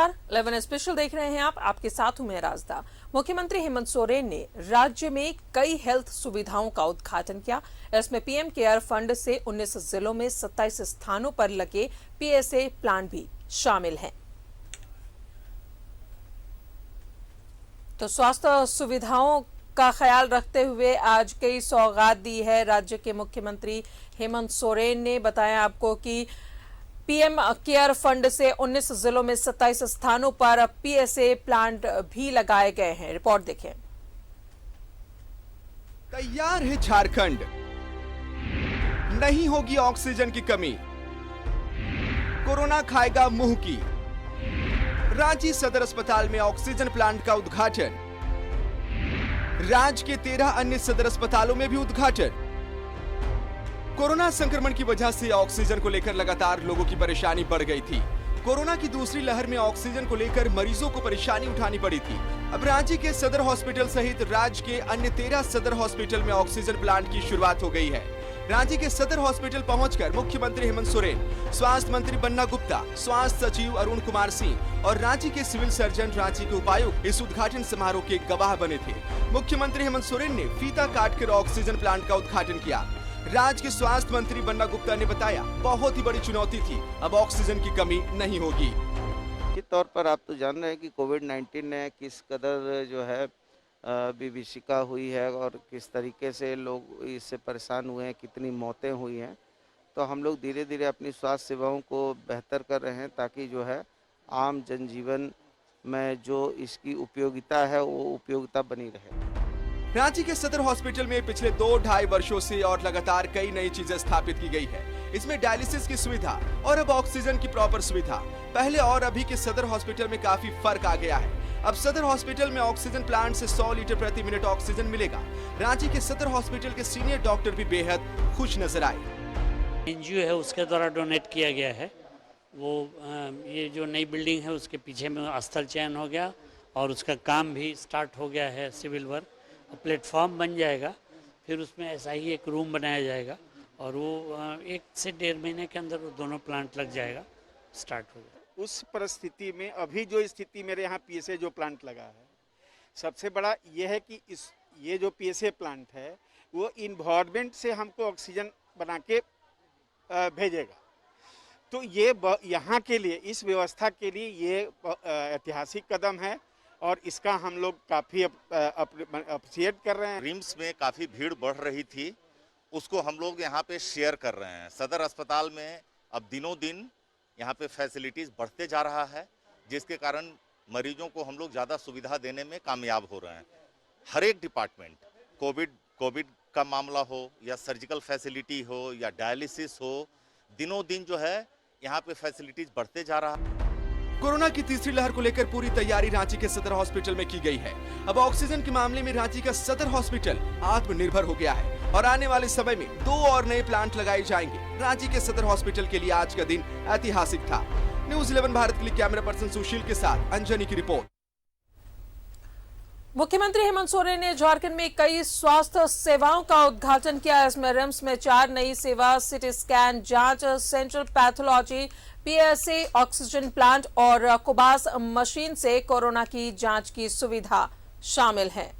नमस्कार, 11 स्पेशल देख रहे हैं आप। आपके साथ हूं मैं राजदा। मुख्यमंत्री हेमंत सोरेन ने राज्य में कई हेल्थ सुविधाओं का उद्घाटन किया। इसमें पीएम केयर फंड से 19 जिलों में 27 स्थानों पर लगे पीएसए प्लांट भी शामिल हैं। तो स्वास्थ्य सुविधाओं का ख्याल रखते हुए आज कई सौगात दी है राज्य के मुख्यमंत्री हेमंत सोरेन ने। बताया आपको कि पीएम केयर फंड से 19 जिलों में 27 स्थानों पर पीएसए प्लांट भी लगाए गए हैं। रिपोर्ट देखें। तैयार है झारखंड, नहीं होगी ऑक्सीजन की कमी, कोरोना खाएगा मुंह की। रांची सदर अस्पताल में ऑक्सीजन प्लांट का उद्घाटन, राज्य के 13 अन्य सदर अस्पतालों में भी उद्घाटन। कोरोना संक्रमण की वजह से ऑक्सीजन को लेकर लगातार लोगों की परेशानी बढ़ गई थी। कोरोना की दूसरी लहर में ऑक्सीजन को लेकर मरीजों को परेशानी उठानी पड़ी थी। अब रांची के सदर हॉस्पिटल सहित राज्य के अन्य 13 सदर हॉस्पिटल में ऑक्सीजन प्लांट की शुरुआत हो गई है। रांची के सदर हॉस्पिटल पहुंचकर मुख्यमंत्री हेमंत सोरेन, स्वास्थ्य मंत्री बन्ना गुप्ता, स्वास्थ्य सचिव अरुण कुमार सिंह और रांची के सिविल सर्जन, रांची के उपायुक्त इस उद्घाटन समारोह के गवाह बने थे। मुख्यमंत्री हेमंत सोरेन ने फीता काटकर ऑक्सीजन प्लांट का उद्घाटन किया। राज्य के स्वास्थ्य मंत्री बन्ना गुप्ता ने बताया, बहुत ही बड़ी चुनौती थी, अब ऑक्सीजन की कमी नहीं होगी। के तौर पर आप तो जान रहे हैं कि कोविड-19 ने किस कदर जो है विभीषिका हुई है और किस तरीके से लोग इससे परेशान हुए हैं, कितनी मौतें हुई हैं। तो हम लोग धीरे धीरे अपनी स्वास्थ्य सेवाओं को बेहतर कर रहे हैं ताकि जो है आम जनजीवन में जो इसकी उपयोगिता है वो उपयोगिता बनी रहे। रांची के सदर हॉस्पिटल में पिछले 2-2.5 वर्षों से और लगातार कई नई चीजें स्थापित की गई है। इसमें डायलिसिस की सुविधा और अब ऑक्सीजन की प्रॉपर सुविधा। पहले और अभी के सदर हॉस्पिटल में काफी फर्क आ गया है। अब सदर हॉस्पिटल में ऑक्सीजन प्लांट से 100 लीटर प्रति मिनट ऑक्सीजन मिलेगा। रांची के सदर हॉस्पिटल के सीनियर डॉक्टर भी बेहद खुश नजर आए। एनजीओ है उसके द्वारा डोनेट किया गया है। वो ये जो नई बिल्डिंग है उसके पीछे में स्थल चयन हो गया और उसका काम भी स्टार्ट हो गया है। सिविल वर्क प्लेटफॉर्म बन जाएगा, फिर उसमें ऐसा ही एक रूम बनाया जाएगा और वो 1 से 1.5 महीने के अंदर वो दोनों प्लांट लग जाएगा, स्टार्ट हो जाएगा। उस परिस्थिति में अभी जो स्थिति मेरे यहाँ पीएसए जो प्लांट लगा है, सबसे बड़ा ये है कि ये जो पीएसए प्लांट है वो इन्वायरमेंट से हमको ऑक्सीजन बना के भेजेगा। तो ये यहाँ के लिए, इस व्यवस्था के लिए ये ऐतिहासिक कदम है और इसका हम लोग काफ़ी अप्रिशिएट कर रहे हैं। रिम्स में काफ़ी भीड़ बढ़ रही थी, उसको हम लोग यहाँ पे शेयर कर रहे हैं। सदर अस्पताल में अब दिनों दिन यहाँ पे फैसिलिटीज़ बढ़ते जा रहा है, जिसके कारण मरीजों को हम लोग ज़्यादा सुविधा देने में कामयाब हो रहे हैं। हर एक डिपार्टमेंट, कोविड का मामला हो या सर्जिकल फैसिलिटी हो या डायलिसिस हो, दिनों दिन जो है यहाँ पे फैसिलिटीज़ बढ़ते जा रहा है। कोरोना की तीसरी लहर को लेकर पूरी तैयारी रांची के सदर हॉस्पिटल में की गई है। अब ऑक्सीजन के मामले में रांची का सदर हॉस्पिटल आत्मनिर्भर हो गया है और आने वाले समय में 2 और नए प्लांट लगाए जाएंगे। रांची के सदर हॉस्पिटल के लिए आज का दिन ऐतिहासिक था। न्यूज़ 11 भारत के लिए कैमरा पर्सन सुशील के साथ अंजनी की रिपोर्ट। मुख्यमंत्री हेमंत सोरेन ने झारखंड में कई स्वास्थ्य सेवाओं का उद्घाटन किया। इसमें रिम्स में 4 नई सेवा, सिटी स्कैन जांच, central pathology, PSA oxygen plant और कोबास मशीन से कोरोना की जांच की सुविधा शामिल है।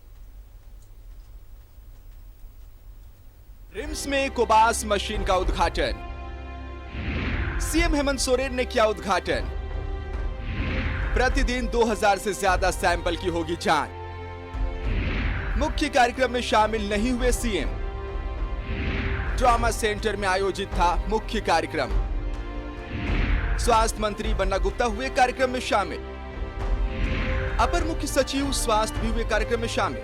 रिम्स में कोबास मशीन का उद्घाटन, सीएम हेमंत सोरेन ने किया उद्घाटन। प्रतिदिन 2000 से ज्यादा सैंपल की होगी जांच। मुख्य कार्यक्रम में शामिल नहीं हुए सीएम। ट्रॉमा सेंटर में आयोजित था मुख्य कार्यक्रम। स्वास्थ्य मंत्री बन्ना गुप्ता हुए कार्यक्रम में शामिल। अपर मुख्य सचिव स्वास्थ्य भी हुए कार्यक्रम में शामिल।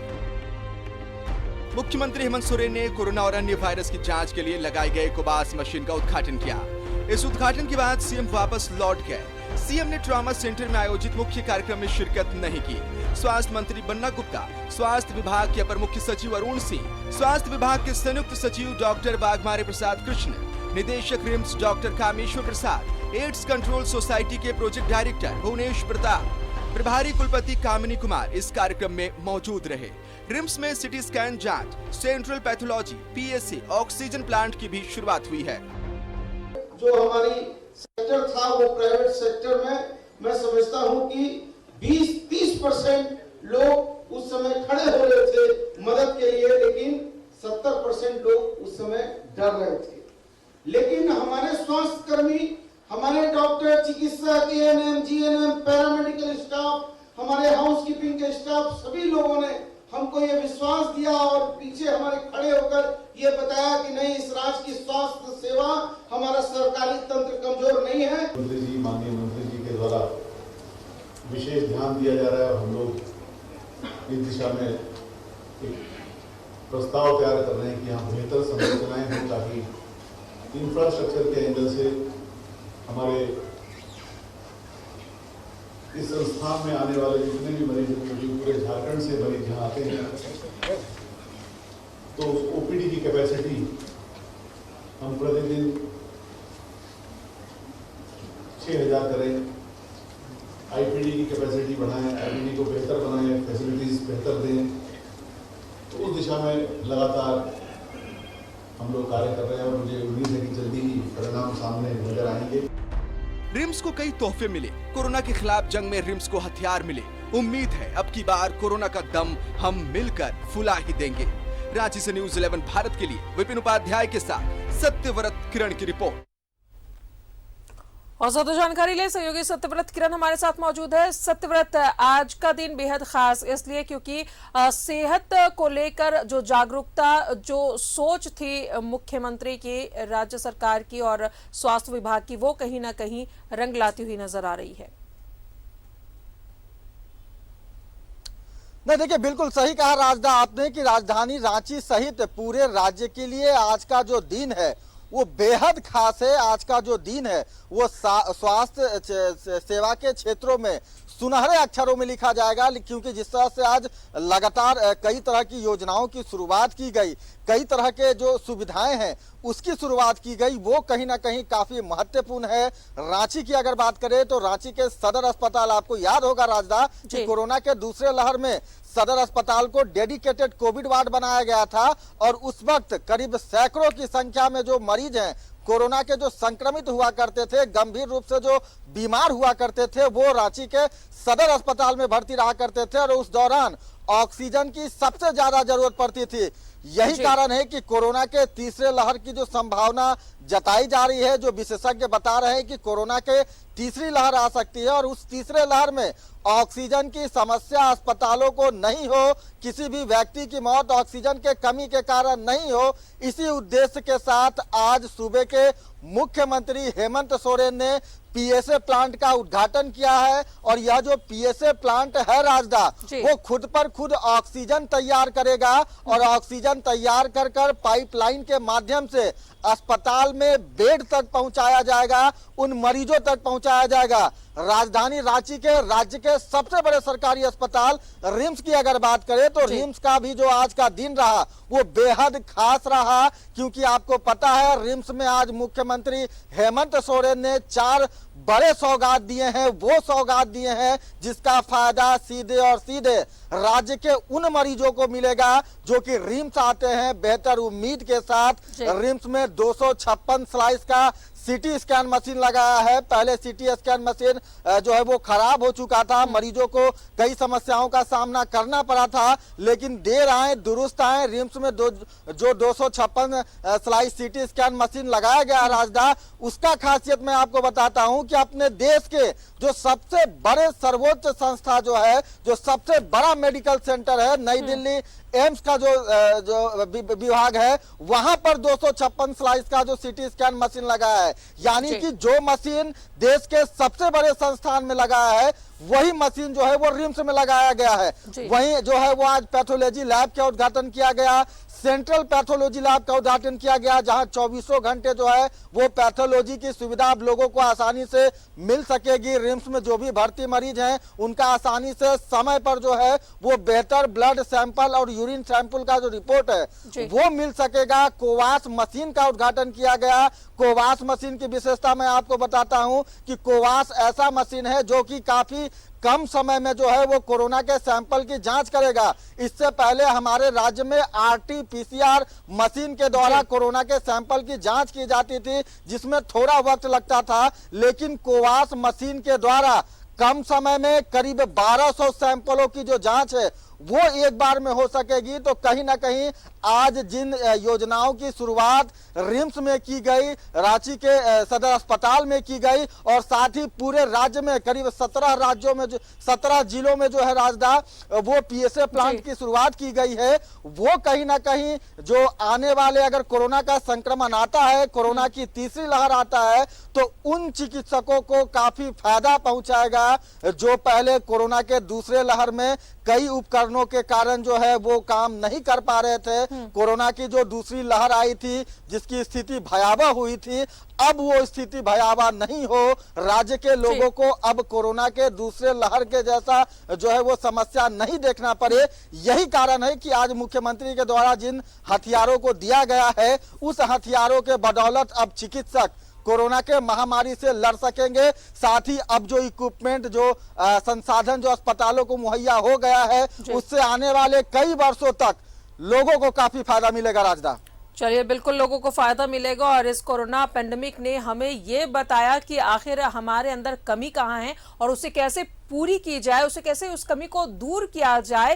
मुख्यमंत्री हेमंत सोरेन ने कोरोना और अन्य वायरस की जांच के लिए लगाए गए कोबास मशीन का उद्घाटन किया। इस उद्घाटन के बाद सीएम वापस लौट गए। सीएम ने ट्रॉमा सेंटर में आयोजित मुख्य कार्यक्रम में शिरकत नहीं की। स्वास्थ्य मंत्री बन्ना गुप्ता, स्वास्थ्य विभाग के अपर मुख्य सचिव अरुण सिंह, स्वास्थ्य विभाग के संयुक्त सचिव डॉक्टर वाघमारे प्रसाद कृष्ण, निदेशक RIMS doctor Kameshwar Prasad, AIDS control society के प्रोजेक्ट डायरेक्टर भुवनेश प्रताप, प्रभारी कुलपति कामिनी कुमार इस कार्यक्रम में मौजूद रहे। रिम्स में सिटी स्कैन जांच, central pathology, PSA oxygen plant की भी शुरुआत हुई है। जो हमारी सेक्टर था वो प्राइवेट सेक्टर में मैं समझता हूं कि 20-30% लोग उस समय खड़े हो रहे थे मदद के लिए, लेकिन 70% लोग उस समय डर रहे थे। लेकिन हमारे स्वास्थ्य कर्मी, हमारे डॉक्टर, चिकित्सक, एएनएम, जीएनएम, पैरामेडिकल स्टाफ, हमारे हाउसकीपिंग के स्टाफ, सभी लोगों ने हमको ये विश्वास दिया और पीछे हमारे खड़े होकर ये बताया कि नहीं, इस राज्य की स्वास्थ्य सेवा, हमारा सरकारी तंत्र कमजोर नहीं है। मंत्री जी, माननीय मंत्री जी के द्वारा विशेष ध्यान दिया जा रहा है और हम लोग इस दिशा में एक प्रस्ताव तैयार कर रहे हैं कि यहाँ बेहतर संरचनाएं हों ताकि इंफ्रास्ट्रक्चर के एंगल से हमारे इस संस्थान में आने वाले जितने भी मरीज जो पूरे झारखंड से मरीज यहाँ आते हैं, तो ओपीडी की कैपेसिटी हम प्रतिदिन 6000 करें, आईपीडी की कैपेसिटी बढ़ाएं, आईपीडी को बेहतर बनाएं, फैसिलिटीज बेहतर दें। तो उस दिशा में लगातार हम लोग कार्य कर रहे हैं और मुझे उम्मीद है कि जल्दी ही परिणाम सामने नजर आएंगे। रिम्स को कई तोहफे मिले, कोरोना के खिलाफ जंग में रिम्स को हथियार मिले। उम्मीद है अब की बार कोरोना का दम हम मिलकर फुला ही देंगे। रांची से न्यूज़ 11 भारत के लिए विपिन उपाध्याय के साथ सत्यव्रत किरण की रिपोर्ट। और ज्यादा जानकारी ले सहयोगी सत्यव्रत किरण हमारे साथ मौजूद है। सत्यव्रत, आज का दिन बेहद खास इसलिए क्योंकि सेहत को लेकर जो जागरूकता, जो सोच थी मुख्यमंत्री की, राज्य सरकार की और स्वास्थ्य विभाग की, वो कहीं ना कहीं रंग लाती हुई नजर आ रही है। नहीं, देखिए, बिल्कुल सही कहा राजदा आपने कि राजधानी रांची सहित पूरे राज्य के लिए आज का जो दिन है वो बेहद खास है। आज का जो दिन है वो स्वास्थ्य सेवा के क्षेत्रों में सुनहरे अक्षरों में लिखा जाएगा, क्योंकि जिस तरह से आज लगातार कई तरह की योजनाओं की शुरुआत की गई, कई तरह के जो सुविधाएं हैं उसकी शुरुआत की गई, वो कहीं ना कहीं काफी महत्वपूर्ण है। रांची की अगर बात करें तो रांची के सदर अस्पताल, आपको याद होगा राजदा कि कोरोना के दूसरे लहर में सदर अस्पताल को डेडिकेटेड कोविड वार्ड बनाया गया था और उस वक्त करीब सैकड़ों की संख्या में जो मरीज हैं कोरोना के, जो संक्रमित हुआ करते थे, गंभीर रूप से जो बीमार हुआ करते थे, वो रांची के सदर अस्पताल में भर्ती रहा करते थे और उस दौरान ऑक्सीजन की सबसे ज्यादा जरूरत पड़ती थी। यही कारण है कि कोरोना के तीसरे लहर की जो संभावना जताई जा रही है, जो विशेषज्ञ बता रहे हैं कि कोरोना के तीसरी लहर आ सकती है और उस तीसरे लहर में ऑक्सीजन की समस्या अस्पतालों को नहीं हो, किसी भी व्यक्ति की मौत ऑक्सीजन के कमी के कारण नहीं हो, इसी उद्देश्य के साथ आज सूबे के मुख्यमंत्री हेमंत सोरेन ने पीएसए प्लांट का उद्घाटन किया है। और यह जो पीएसए प्लांट है राजदा, वो खुद पर खुद ऑक्सीजन तैयार करेगा और ऑक्सीजन तैयार कर कर पाइपलाइन के माध्यम से अस्पताल में बेड तक पहुंचाया जाएगा, उन मरीजों तक पहुंचाया जाएगा। राजधानी रांची के राज्य के सबसे बड़े सरकारी अस्पताल रिम्स की अगर बात करें तो रिम्स का भी जो आज का दिन रहा वो बेहद खास रहा, क्योंकि आपको पता है रिम्स में आज मुख्यमंत्री हेमंत सोरेन ने 4 बड़े सौगात दिए हैं। वो सौगात दिए हैं जिसका फायदा सीधे और सीधे राज्य के उन मरीजों को मिलेगा जो कि रिम्स आते हैं बेहतर उम्मीद के साथ। रिम्स में 256 स्लाइस का सीटी स्कैन मशीन लगाया है। पहले सीटी स्कैन मशीन जो है वो खराब हो चुका था, मरीजों को कई समस्याओं का सामना करना पड़ा था, लेकिन देर आए दुरुस्त आए। रिम्स में जो 256 स्लाइस सीटी स्कैन मशीन लगाया गया राजदा, उसका खासियत मैं आपको बताता हूं कि अपने देश के जो सबसे बड़े सर्वोच्च संस्था जो है, जो सबसे बड़ा मेडिकल सेंटर है, नई दिल्ली एम्स का जो विभाग है, वहां पर 256 स्लाइस का जो सीटी स्कैन मशीन लगाया है। यानी कि जो मशीन देश के सबसे बड़े संस्थान में लगाया है, वही मशीन जो है वो रिम्स में लगाया गया है। वहीं जो है वो आज पैथोलॉजी लैब का उद्घाटन किया गया, सेंट्रल पैथोलॉजी लैब का उद्घाटन किया गया, जहां 24 घंटे जो है वो पैथोलॉजी की सुविधा अब लोगों को आसानी से मिल सकेगी। रिम्स में जो भी भर्ती मरीज हैं उनका आसानी से समय पर जो है वो बेहतर ब्लड सैंपल और यूरिन सैंपल का जो रिपोर्ट है वो मिल सकेगा। कोवास मशीन का उद्घाटन किया गया। कोवास मशीन की विशेषता मैं आपको बताता हूं कि कोवास ऐसा मशीन है जो कि काफी कम समय में जो है वो कोरोना के सैंपल की जांच करेगा। इससे पहले हमारे राज्य में RT-PCR मशीन के द्वारा कोरोना के सैंपल की जांच की जाती थी, जिसमें थोड़ा वक्त लगता था, लेकिन कोवास मशीन के द्वारा कम समय में करीब 1200 सैंपलों की जो जांच है वो एक बार में हो सकेगी। तो कहीं ना कहीं आज जिन योजनाओं की शुरुआत रिम्स में की गई, रांची के सदर अस्पताल में की गई और साथ ही पूरे राज्य में करीब 17 राज्यों में 17 जिलों में जो है राजदा वो पीएसए प्लांट की शुरुआत की गई है, वो कहीं ना कहीं जो आने वाले अगर कोरोना का संक्रमण आता है, कोरोना की तीसरी लहर आता है, तो उन चिकित्सकों को काफी फायदा पहुंचाएगा जो पहले कोरोना के दूसरे लहर में कई उपकरणों के कारण जो है वो काम नहीं कर पा रहे थे। कोरोना की जो दूसरी लहर आई थी जिसकी स्थिति भयावह हुई थी, अब वो स्थिति भयावह नहीं हो, राज्य के लोगों को अब कोरोना के दूसरे लहर के जैसा जो है वो समस्या नहीं देखना पड़े। यही कारण है कि आज मुख्यमंत्री के द्वारा जिन हथियारों को दिया गया है उस हथियारों के बदौलत अब चिकित्सक कोरोना के महामारी से लड़ सकेंगे। साथ ही अब जो इक्विपमेंट जो संसाधन जो अस्पतालों को मुहैया हो गया है उससे आने वाले कई वर्षों तक लोगों को काफी फायदा मिलेगा। राजदा चलिए, बिल्कुल लोगों को फायदा मिलेगा और इस कोरोना पेंडेमिक ने हमें ये बताया कि आखिर हमारे अंदर कमी कहाँ है और उसे कैसे पूरी की जाए, उसे कैसे उस कमी को दूर किया जाए,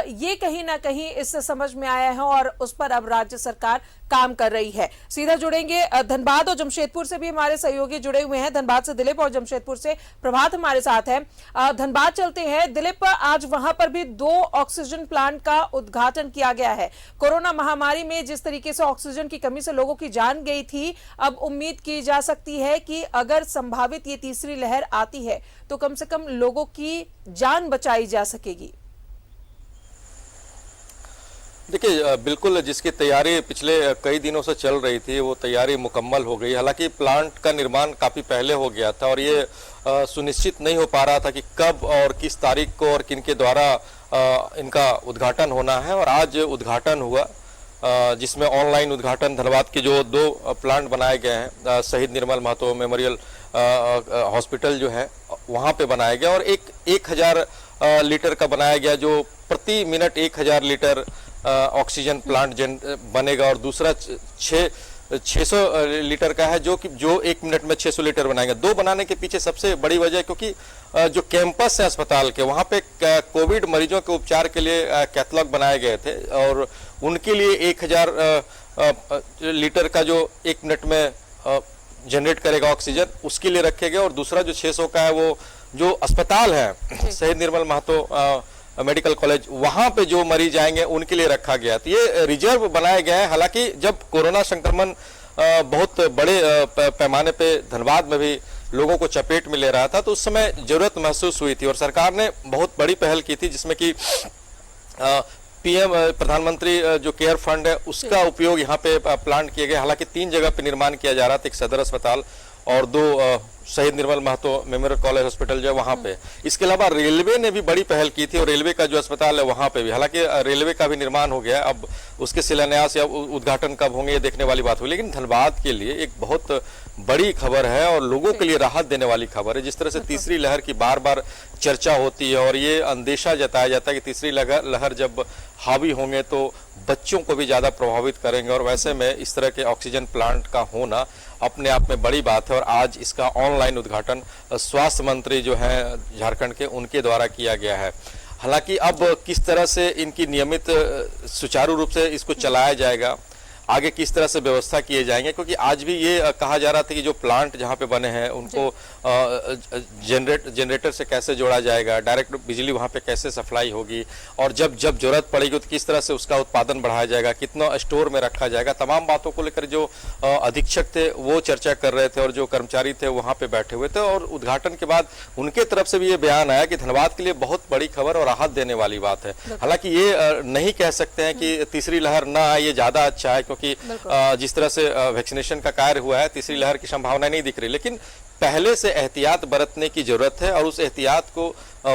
ये कहीं ना कहीं इससे समझ में आया है और उस पर अब राज्य सरकार काम कर रही है। सीधा जुड़ेंगे धनबाद और जमशेदपुर से भी हमारे सहयोगी जुड़े हुए हैं। धनबाद से दिलीप और जमशेदपुर से प्रभात हमारे साथ है। धनबाद चलते हैं। दिलीप, आज वहां पर भी 2 ऑक्सीजन प्लांट का उद्घाटन किया गया है। कोरोना महामारी में जिस तरीके से ऑक्सीजन की कमी से लोगों की जान गई थी, अब उम्मीद की जा सकती है कि अगर संभावित ये तीसरी लहर आती है तो कम से कम लोगों की जान बचाई जा सकेगी। देखिए, बिल्कुल जिसकी तैयारी पिछले कई दिनों से चल रही थी वो तैयारी मुकम्मल हो गई। हालांकि प्लांट का निर्माण काफ़ी पहले हो गया था और ये सुनिश्चित नहीं हो पा रहा था कि कब और किस तारीख को और किनके द्वारा इनका उद्घाटन होना है, और आज उद्घाटन हुआ जिसमें ऑनलाइन उद्घाटन धनबाद के जो 2 प्लांट बनाए गए हैं, शहीद निर्मल महतो मेमोरियल हॉस्पिटल जो है वहाँ पे बनाया गया और 1000 लीटर का बनाया गया, जो प्रति मिनट 1000 लीटर ऑक्सीजन प्लांट बनेगा, और दूसरा 600 लीटर का है जो 1 मिनट में 600 लीटर बनाएंगे। 2 बनाने के पीछे सबसे बड़ी वजह क्योंकि जो कैंपस है अस्पताल के वहाँ पे कोविड मरीजों के उपचार के लिए कैथलॉग बनाए गए थे और उनके लिए 1000 लीटर का जो 1 मिनट में जनरेट करेगा ऑक्सीजन, उसके लिए रखे गए, और दूसरा जो 600 का है वो जो अस्पताल है शहीद निर्मल महतो मेडिकल कॉलेज वहां पे जो मरीज आएंगे उनके लिए रखा गया। तो ये रिजर्व बनाए गए हैं। हालांकि जब कोरोना संक्रमण बहुत बड़े पैमाने पे धनबाद में भी लोगों को चपेट में ले रहा था तो उस समय जरूरत महसूस हुई थी और सरकार ने बहुत बड़ी पहल की थी, जिसमें कि पीएम प्रधानमंत्री जो केयर फंड है उसका उपयोग यहाँ पे प्लांट किए गए। हालांकि 3 जगह पे निर्माण किया जा रहा था, एक सदर अस्पताल और 2 शहीद निर्मल महतो मेमोरियल कॉलेज हॉस्पिटल जो है वहाँ पे। इसके अलावा रेलवे ने भी बड़ी पहल की थी और रेलवे का जो अस्पताल है वहाँ पे भी, हालांकि रेलवे का भी निर्माण हो गया, अब उसके शिलान्यास या उद्घाटन कब होंगे ये देखने वाली बात हुई। लेकिन धनबाद के लिए एक बहुत बड़ी खबर है और लोगों के लिए राहत देने वाली खबर है। जिस तरह से तीसरी लहर की बार बार चर्चा होती है और ये अंदेशा जताया जाता है कि तीसरी लहर जब हावी होंगे तो बच्चों को भी ज़्यादा प्रभावित करेंगे, और वैसे में इस तरह के ऑक्सीजन प्लांट का होना अपने आप में बड़ी बात है। और आज इसका ऑनलाइन उद्घाटन स्वास्थ्य मंत्री जो हैं झारखंड के उनके द्वारा किया गया है। हालांकि अब किस तरह से इनकी नियमित सुचारू रूप से इसको चलाया जाएगा, आगे किस तरह से व्यवस्था किए जाएंगे, क्योंकि आज भी ये कहा जा रहा था कि जो प्लांट जहाँ पे बने हैं उनको जनरेटर से कैसे जोड़ा जाएगा, डायरेक्ट बिजली वहाँ पे कैसे सप्लाई होगी, और जब जरूरत पड़ेगी तो किस तरह से उसका उत्पादन बढ़ाया जाएगा, कितना स्टोर में रखा जाएगा। तमाम बातों को लेकर जो अधीक्षक थे वो चर्चा कर रहे थे और जो कर्मचारी थे वहाँ पे बैठे हुए थे, और उद्घाटन के बाद उनके तरफ से भी ये बयान आया कि धनबाद के लिए बहुत बड़ी खबर और राहत देने वाली बात है। हालांकि ये नहीं कह सकते हैं कि तीसरी लहर न आए ये ज्यादा अच्छा है, क्योंकि जिस तरह से वैक्सीनेशन का कार्य हुआ है तीसरी लहर की संभावना नहीं दिख रही, लेकिन पहले से एहतियात बरतने की जरूरत है और उस एहतियात को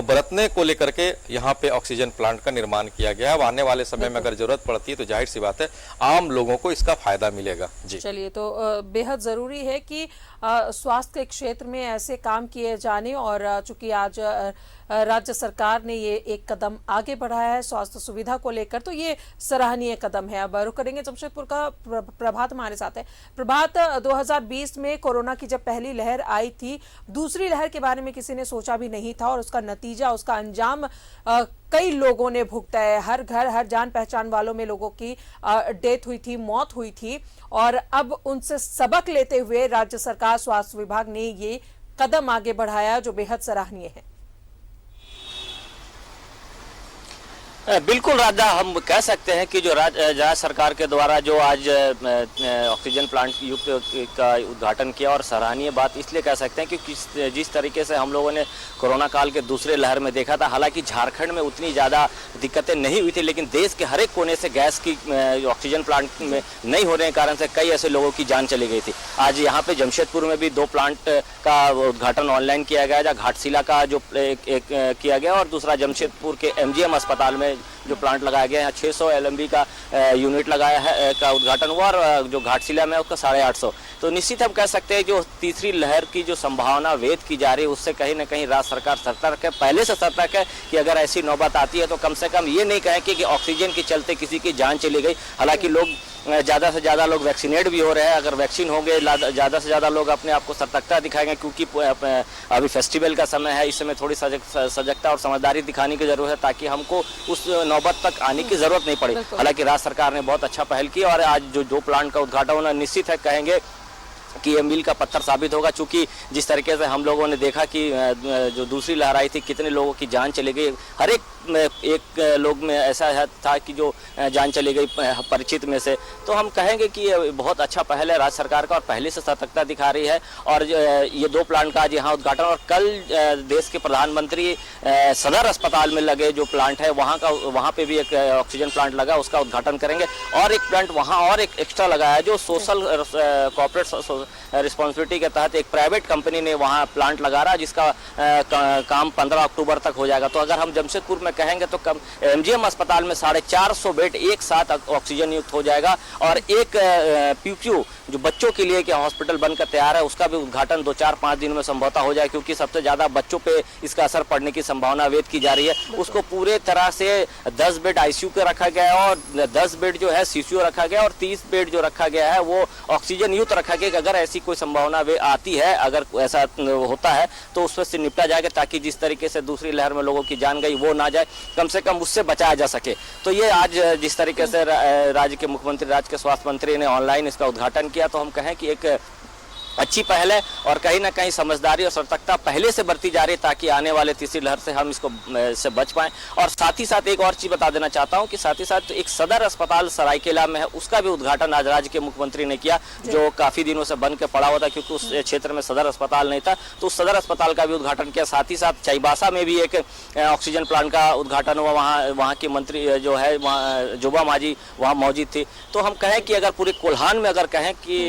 बरतने को लेकर के यहाँ पे ऑक्सीजन प्लांट का निर्माण किया गया है। अब आने वाले समय में अगर जरूरत पड़ती है तो जाहिर सी बात है आम लोगों को इसका फायदा मिलेगा। जी चलिए, तो बेहद जरूरी है कि स्वास्थ्य के क्षेत्र में ऐसे काम किए जाने, और चूंकि आज राज्य सरकार ने ये एक कदम आगे बढ़ाया है स्वास्थ्य सुविधा को लेकर, तो ये सराहनीय कदम है। अब रुक करेंगे जमशेदपुर का, प्रभात हमारे साथ है। प्रभात, 2020 में कोरोना की जब पहली लहर आई थी, दूसरी लहर के बारे में किसी ने सोचा भी नहीं था और उसका नतीजा, उसका अंजाम कई लोगों ने भुगता है। हर घर, हर जान पहचान वालों में लोगों की डेथ हुई थी, मौत हुई थी, और अब उनसे सबक लेते हुए राज्य सरकार, स्वास्थ्य विभाग ने ये कदम आगे बढ़ाया जो बेहद सराहनीय है। बिल्कुल राजा, हम कह सकते हैं कि जो राज्य सरकार के द्वारा जो आज ऑक्सीजन प्लांट युक्त का उद्घाटन किया, और सराहनीय बात इसलिए कह सकते हैं कि जिस तरीके से हम लोगों ने कोरोना काल के दूसरे लहर में देखा था, हालांकि झारखंड में उतनी ज़्यादा दिक्कतें नहीं हुई थी, लेकिन देश के हर एक कोने से गैस की ऑक्सीजन प्लांट में नहीं होने के कारण से कई ऐसे लोगों की जान चली गई थी। आज यहाँ पे जमशेदपुर में भी 2 प्लांट का उद्घाटन ऑनलाइन किया गया, जहाँ घाटशिला का जो एक किया गया और दूसरा जमशेदपुर के MGM अस्पताल में जो प्लांट लगाया गया है। 600 LMB का यूनिट लगाया है, का उद्घाटन हुआ, और जो घाटशिला में उसका 850। तो निश्चित हम कह सकते हैं जो तीसरी लहर की जो संभावना व्यक्त की जा रही है, उससे कहीं ना कहीं राज्य सरकार सतर्क है, पहले से सतर्क है कि अगर ऐसी नौबत आती है तो कम से कम ये नहीं कहें कि ऑक्सीजन के चलते किसी की जान चली गई। हालांकि लोग ज़्यादा से ज़्यादा लोग वैक्सीनेट भी हो रहे हैं। अगर वैक्सीन हो गए, ज़्यादा से ज़्यादा लोग अपने आप को सतर्कता दिखाएंगे, क्योंकि अभी फेस्टिवल का समय है। इस समय थोड़ी सजगता और समझदारी दिखाने की जरूरत है, ताकि हमको उस नौबत तक आने की जरूरत नहीं पड़े। हालांकि राज्य सरकार ने बहुत अच्छा पहल की, और आज जो प्लांट का उद्घाटन होना निश्चित है, कहेंगे कि ये मील का पत्थर साबित होगा। चूंकि जिस तरीके से हम लोगों ने देखा कि जो दूसरी लहर आई थी, कितने लोगों की जान चली गई, हर एक लोग में ऐसा था कि जो जान चली गई परिचित में से। तो हम कहेंगे कि ये बहुत अच्छा पहल है राज्य सरकार का, और पहले से सतर्कता दिखा रही है। और ये 2 प्लांट का आज यहाँ उद्घाटन, और कल देश के प्रधानमंत्री सदर अस्पताल में लगे जो प्लांट है वहाँ पे भी एक ऑक्सीजन प्लांट लगा, उसका उद्घाटन करेंगे। और एक प्लांट वहाँ और एक एक्स्ट्रा लगा है, जो सोशल कॉर्पोरेट रिस्पॉन्सिबिलिटी के तहत एक प्राइवेट कंपनी ने वहाँ प्लांट लगा रहा है, जिसका काम 15 अक्टूबर तक हो जाएगा। तो अगर हम जमशेदपुर में कहेंगे तो MGM अस्पताल में 450 बेड एक साथ ऑक्सीजन युक्त हो जाएगा, और एक PQ जो बच्चों के लिए क्या हॉस्पिटल बनकर तैयार है, उसका भी उद्घाटन 2-4-5 दिन में संभवतः हो जाए, क्योंकि सबसे ज़्यादा बच्चों पे इसका असर पड़ने की संभावना व्यक्त की जा रही है। उसको पूरे तरह से 10 बेड ICU के रखा गया है, और 10 बेड जो है CCU रखा गया, और 30 बेड जो रखा गया है वो ऑक्सीजन युक्त रखा गया। अगर ऐसी कोई संभावना आती है, अगर ऐसा होता है तो उससे से निपटा जाएगा, ताकि जिस तरीके से दूसरी लहर में लोगों की जान गई वो ना जाए, कम से कम उससे बचाया जा सके। तो ये आज जिस तरीके से राज्य के मुख्यमंत्री, राज्य के स्वास्थ्य मंत्री ने ऑनलाइन इसका उद्घाटन किया, तो हम कहें कि एक अच्छी पहल है, और कहीं ना कहीं समझदारी और सतर्कता पहले से बरती जा रही है, ताकि आने वाले तीसरी लहर से हम इसको से बच पाएं। और साथ ही साथ एक और चीज़ बता देना चाहता हूं कि साथ ही साथ एक सदर अस्पताल सरायकेला में है, उसका भी उद्घाटन आज राज्य के मुख्यमंत्री ने किया, जो काफ़ी दिनों से बन के पड़ा हुआ था, क्योंकि उस क्षेत्र में सदर अस्पताल नहीं था। तो उस सदर अस्पताल का भी उद्घाटन किया। साथ ही साथ चाईबासा में भी एक ऑक्सीजन प्लांट का उद्घाटन हुआ, वहाँ की मंत्री जो है वहाँ जोबा मांझी वहाँ मौजूद थी। तो हम कहें कि अगर पूरे कोल्हान में अगर कहें कि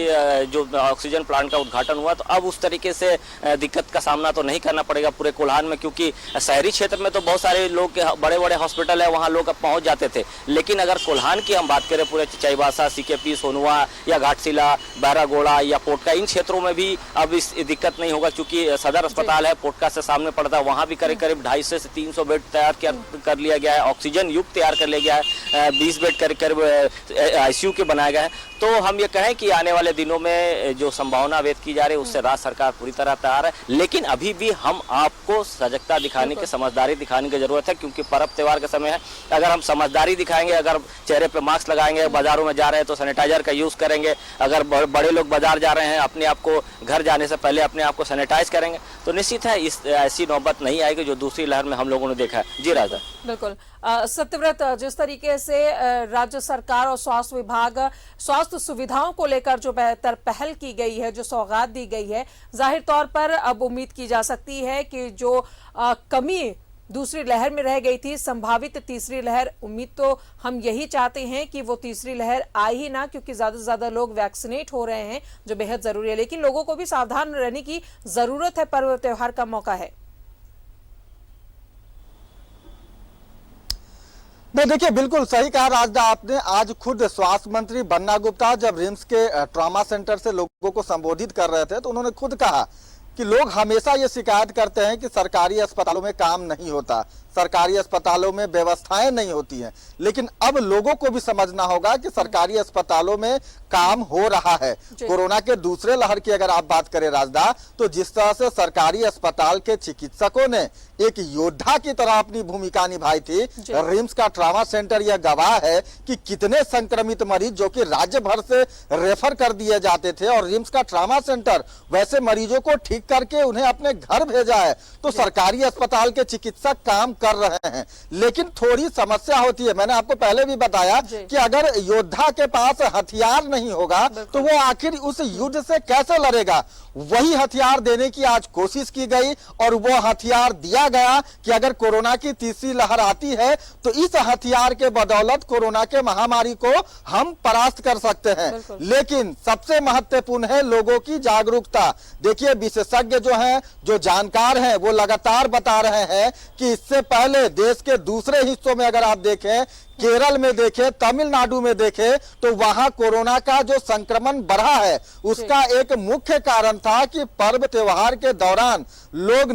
जो ऑक्सीजन प्लांट का उद्घाटन हुआ, तो अब उस तरीके से दिक्कत का सामना तो नहीं करना पड़ेगा पूरे कोल्हान में, क्योंकि शहरी क्षेत्र में तो बहुत सारे लोग, बड़े बड़े हॉस्पिटल है, वहाँ लोग अब पहुँच जाते थे। लेकिन अगर कोल्हान की हम बात करें, पूरे चाईबासा, CKP, सोनुआ या घाटशिला, बहरागोड़ा या पोटका, इन क्षेत्रों में भी अब इस दिक्कत नहीं होगा, क्योंकि सदर अस्पताल है, पोटका से सामने पड़ता है, वहाँ भी करीब 250 से 300 बेड तैयार कर लिया गया है, ऑक्सीजन युक्त तैयार कर लिया गया है, 20 बेड करीब ICU के बनाया गया है। तो हम ये कहें कि आने वाले दिनों में जो संभावना व्यक्त की जा रही है, उससे राज्य सरकार पूरी तरह तैयार है। लेकिन अभी भी हम आपको सजगता दिखाने की, समझदारी दिखाने की जरूरत है, क्योंकि पर्व त्योहार का समय है। अगर हम समझदारी दिखाएंगे, अगर चेहरे पे मास्क लगाएंगे, बाजारों में जा रहे हैं तो सैनिटाइजर का यूज करेंगे, अगर बड़े लोग बाजार जा रहे हैं, अपने आप को घर जाने से पहले अपने आप को सैनिटाइज करेंगे, तो निश्चित है ऐसी नौबत नहीं आएगी जो दूसरी लहर में हम लोगों ने देखा है। जी राजा। बिल्कुल सत्यव्रत, जिस तरीके से राज्य सरकार और स्वास्थ्य विभाग स्वास्थ्य सुविधाओं को लेकर जो बेहतर पहल की गई है, जो सौगात दी गई है, जाहिर तौर पर अब उम्मीद की जा सकती है कि जो कमी दूसरी लहर में रह गई थी, संभावित तीसरी लहर, उम्मीद तो हम यही चाहते हैं कि वो तीसरी लहर आए ही ना, क्योंकि ज्यादा से ज्यादा लोग वैक्सीनेट हो रहे हैं, जो बेहद जरूरी है। लेकिन लोगों को भी सावधान रहने की जरूरत है, पर्व त्योहार का मौका है। नहीं, देखिए बिल्कुल सही कहा राजदा आपने। आज खुद स्वास्थ्य मंत्री बन्ना गुप्ता जब रिम्स के ट्रॉमा सेंटर से लोगों को संबोधित कर रहे थे, तो उन्होंने खुद कहा कि लोग हमेशा ये शिकायत करते हैं कि सरकारी अस्पतालों में काम नहीं होता, सरकारी अस्पतालों में व्यवस्थाएं नहीं होती हैं, लेकिन अब लोगों को भी समझना होगा कि सरकारी अस्पतालों में काम हो रहा है। कोरोना के दूसरे लहर की अगर आप बात करें राजदा, तो जिस तरह से सरकारी अस्पताल के चिकित्सकों ने एक योद्धा की तरह अपनी भूमिका निभाई थी, रिम्स का ट्रॉमा सेंटर यह गवाह है कि कितने संक्रमित मरीज जो कि राज्य भर से रेफर कर दिए जाते थे और रिम्स का ट्रॉमा सेंटर वैसे मरीजों को ठीक करके उन्हें अपने घर भेजा है। तो सरकारी अस्पताल के चिकित्सक काम कर रहे हैं, लेकिन थोड़ी समस्या होती है। मैंने आपको पहले भी बताया कि अगर योद्धा के पास हथियार नहीं होगा तो वो आखिर उस युद्ध से कैसे लड़ेगा। वही हथियार देने की आज कोशिश की गई और वो हथियार दिया गया कि अगर कोरोना की तीसरी लहर आती है तो इस हथियार के बदौलत कोरोना के महामारी को हम परास्त कर सकते हैं। लेकिन सबसे महत्वपूर्ण है लोगों की जागरूकता। देखिए, विशेषज्ञ जो हैं, जो जानकार हैं, वो लगातार बता रहे हैं कि इससे पहले देश के दूसरे हिस्सों में अगर आप देखें, केरल में देखें, तमिलनाडु में देखें, तो वहां कोरोना का जो संक्रमण बढ़ा है उसका एक मुख्य कारण था कि पर्व त्योहार के दौरान लोग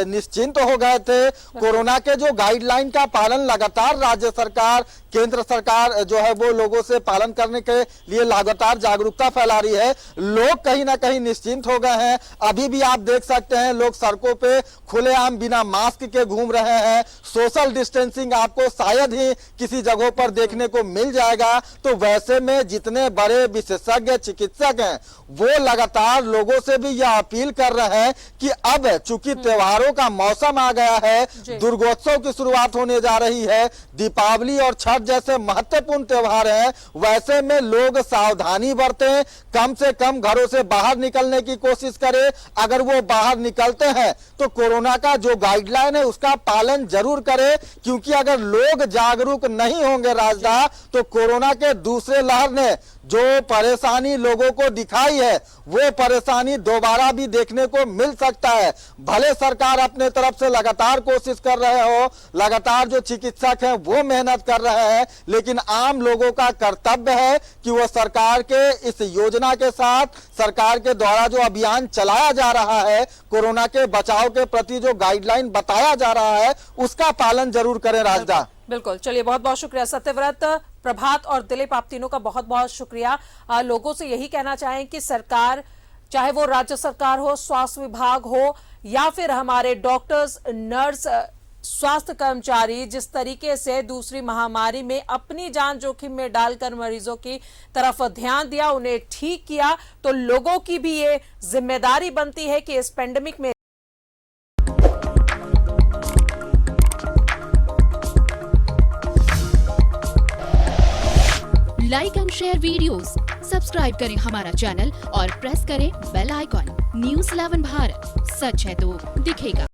निश्चिंत हो गए थे। कोरोना के जो गाइडलाइन का पालन लगातार राज्य सरकार, केंद्र सरकार जो है वो लोगों से पालन करने के लिए लगातार जागरूकता फैला रही है। लोग कहीं ना कहीं निश्चिंत हो गए हैं। अभी भी आप देख सकते हैं लोग सड़कों पे खुलेआम बिना मास्क के घूम रहे हैं। सोशल डिस्टेंसिंग आपको शायद ही किसी जगहों पर देखने को मिल जाएगा। तो वैसे में जितने बड़े विशेषज्ञ चिकित्सक हैं वो लगातार लोगों से भी यह अपील कर रहे हैं कि अब चूंकि त्योहारों का मौसम आ गया है, दुर्गोत्सव की शुरुआत होने जा रही है, दीपावली और छठ जैसे महत्वपूर्ण त्योहार हैं, वैसे में लोग सावधानी बरतें, कम से कम घरों से बाहर निकलने की कोशिश करें। अगर वो बाहर निकलते हैं तो कोरोना का जो गाइडलाइन है उसका पालन जरूर करें, क्योंकि अगर लोग जागरूक नहीं होंगे राजदा, तो कोरोना के दूसरे लहर ने जो परेशानी लोगों को दिखाई है वो परेशानी दोबारा भी देखने को मिल सकता है। भले सरकार अपने तरफ से लगातार कोशिश कर रहे हो, लगातार जो चिकित्सक हैं वो मेहनत कर रहे हैं, लेकिन आम लोगों का कर्तव्य है कि वो सरकार के इस योजना के साथ, सरकार के द्वारा जो अभियान चलाया जा रहा है, कोरोना के बचाव के प्रति जो गाइडलाइन बताया जा रहा है उसका पालन जरूर करें राजदा। बिल्कुल, चलिए बहुत बहुत शुक्रिया सत्यव्रत, प्रभात और दिलीप, आप तीनों का बहुत बहुत शुक्रिया। लोगों से यही कहना चाहें कि सरकार, चाहे वो राज्य सरकार हो, स्वास्थ्य विभाग हो या फिर हमारे डॉक्टर्स, नर्स, स्वास्थ्य कर्मचारी, जिस तरीके से दूसरी महामारी में अपनी जान जोखिम में डालकर मरीजों की तरफ ध्यान दिया, उन्हें ठीक किया, तो लोगों की भी ये जिम्मेदारी बनती है कि इस पेंडेमिक में like and share videos, subscribe करें हमारा चैनल और प्रेस करें बेल आइकॉन। न्यूज़ 11 भारत, सच है तो दिखेगा।